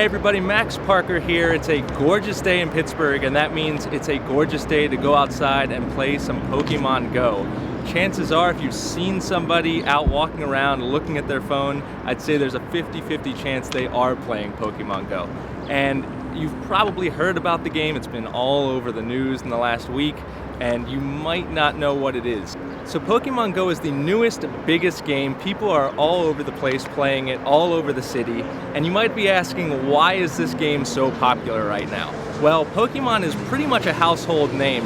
Hey everybody, Max Parker here. It's a gorgeous day in Pittsburgh, and that means it's a gorgeous day to go outside and play some Pokemon Go. Chances are, if you've seen somebody out walking around looking at their phone, I'd say there's a 50-50 chance they are playing Pokemon Go. And you've probably heard about the game. It's been all over the news in the last week, and you might not know what it is. So Pokemon Go is the newest, biggest game. People are all over the place playing it, all over the city. And you might be asking, why is this game so popular right now? Well, Pokemon is pretty much a household name.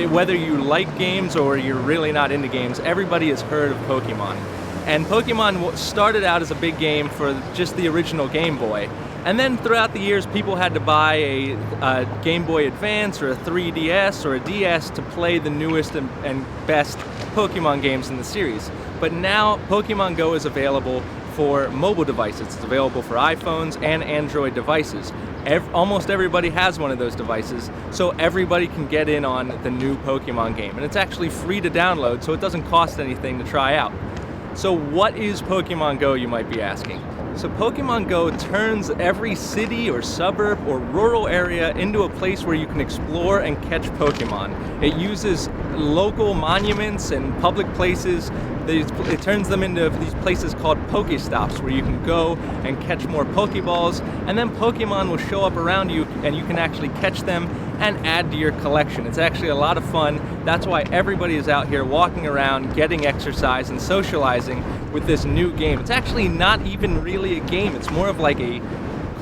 Whether you like games or you're really not into games, everybody has heard of Pokemon. And Pokemon started out as a big game for just the original Game Boy. And then throughout the years, people had to buy a Game Boy Advance or a 3DS or a DS to play the newest and best Pokemon games in the series. But now Pokemon Go is available for mobile devices. It's available for iPhones and Android devices. Almost everybody has one of those devices, so everybody can get in on the new Pokemon game. And it's actually free to download, so it doesn't cost anything to try out. So what is Pokemon Go, you might be asking? So Pokemon Go turns every city or suburb or rural area into a place where you can explore and catch Pokemon. It uses local monuments and public places. It turns them into these places called Pokestops, where you can go and catch more Pokeballs, and then Pokemon will show up around you and you can actually catch them and add to your collection. It's actually a lot of fun. That's why everybody is out here walking around, getting exercise and socializing with this new game. It's actually not even really a game. It's more of like a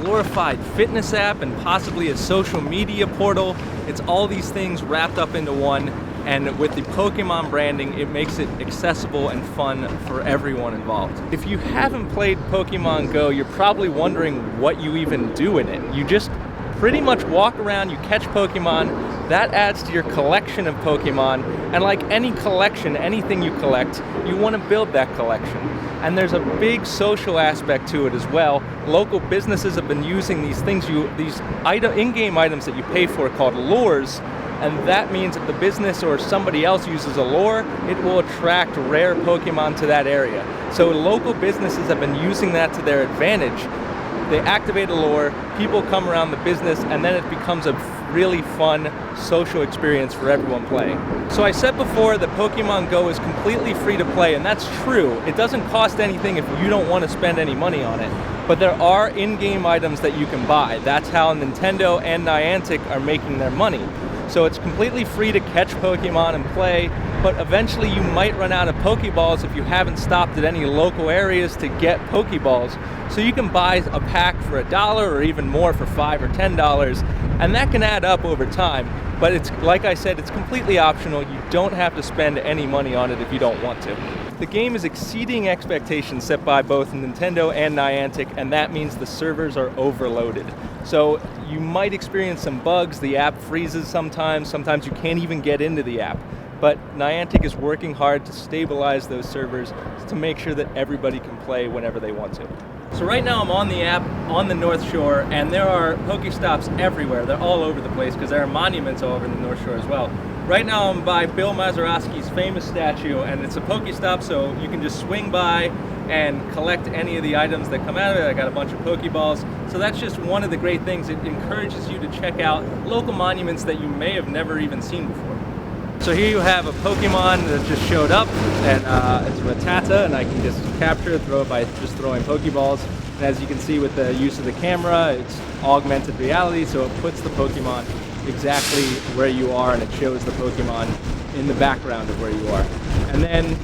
glorified fitness app and possibly a social media portal. It's all these things wrapped up into one, and with the Pokemon branding, it makes it accessible and fun for everyone involved. If you haven't played Pokemon Go, you're probably wondering what you even do in it. You just pretty much walk around, you catch Pokemon, that adds to your collection of Pokemon, and like any collection, anything you collect, you want to build that collection. And there's a big social aspect to it as well. Local businesses have been using these things, these in-game items that you pay for called lures, and that means if the business or somebody else uses a lure, it will attract rare Pokemon to that area. So local businesses have been using that to their advantage. They activate a lure, people come around the business, and then it becomes a really fun social experience for everyone playing. So I said before that Pokemon Go is completely free to play, and that's true. It doesn't cost anything if you don't want to spend any money on it. But there are in-game items that you can buy. That's how Nintendo and Niantic are making their money. So it's completely free to catch Pokemon and play, but eventually you might run out of Pokeballs if you haven't stopped at any local areas to get Pokeballs. So you can buy a pack for $1 or even more for $5 or $10, and that can add up over time. But it's, like I said, it's completely optional. You don't have to spend any money on it if you don't want to. The game is exceeding expectations set by both Nintendo and Niantic, and that means the servers are overloaded. So you might experience some bugs. The app freezes sometimes you can't even get into the app. But Niantic is working hard to stabilize those servers to make sure that everybody can play whenever they want to. So right now I'm on the app on the North Shore, and there are Pokestops everywhere. They're all over the place because there are monuments all over the North Shore as well. Right now I'm by Bill Mazeroski's famous statue, and it's a Pokestop, so you can just swing by and collect any of the items that come out of it. I got a bunch of Pokeballs. So that's just one of the great things. It encourages you to check out local monuments that you may have never even seen before. So here you have a Pokemon that just showed up, and it's Rattata, and I can just capture it, throw it by just throwing Pokeballs. And as you can see with the use of the camera, it's augmented reality, so it puts the Pokemon exactly where you are, and it shows the Pokemon in the background of where you are. And then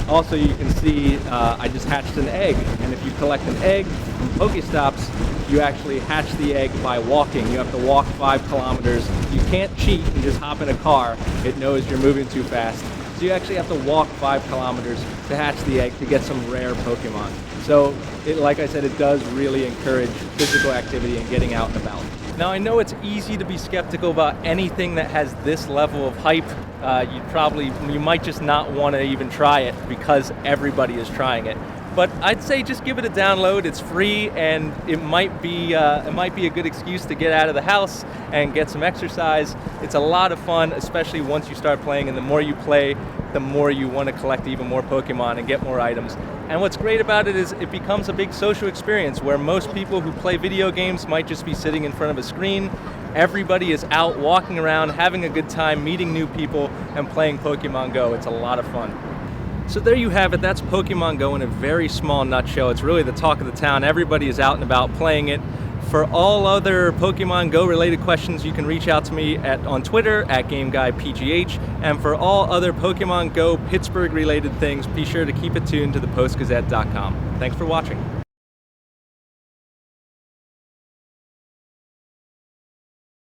also you can see I just hatched an egg, and if you collect an egg from Pokestops, you actually hatch the egg by walking. You have to walk 5 kilometers. You can't cheat and just hop in a car. It knows you're moving too fast. So you actually have to walk 5 kilometers to hatch the egg to get some rare Pokemon. So, like I said, it does really encourage physical activity and getting out and about. Now I know it's easy to be skeptical about anything that has this level of hype. You might just not want to even try it because everybody is trying it. But I'd say just give it a download. It's free, and it might be a good excuse to get out of the house and get some exercise. It's a lot of fun, especially once you start playing, and the more you play, the more you want to collect even more Pokemon and get more items. And what's great about it is it becomes a big social experience where most people who play video games might just be sitting in front of a screen. Everybody is out walking around, having a good time, meeting new people, and playing Pokemon Go. It's a lot of fun. So there you have it. That's Pokemon Go in a very small nutshell. It's really the talk of the town. Everybody is out and about playing it. For all other Pokemon Go related questions, you can reach out to me on Twitter at GameGuyPGH. And for all other Pokemon Go Pittsburgh related things, be sure to keep it tuned to thepostgazette.com. Thanks for watching.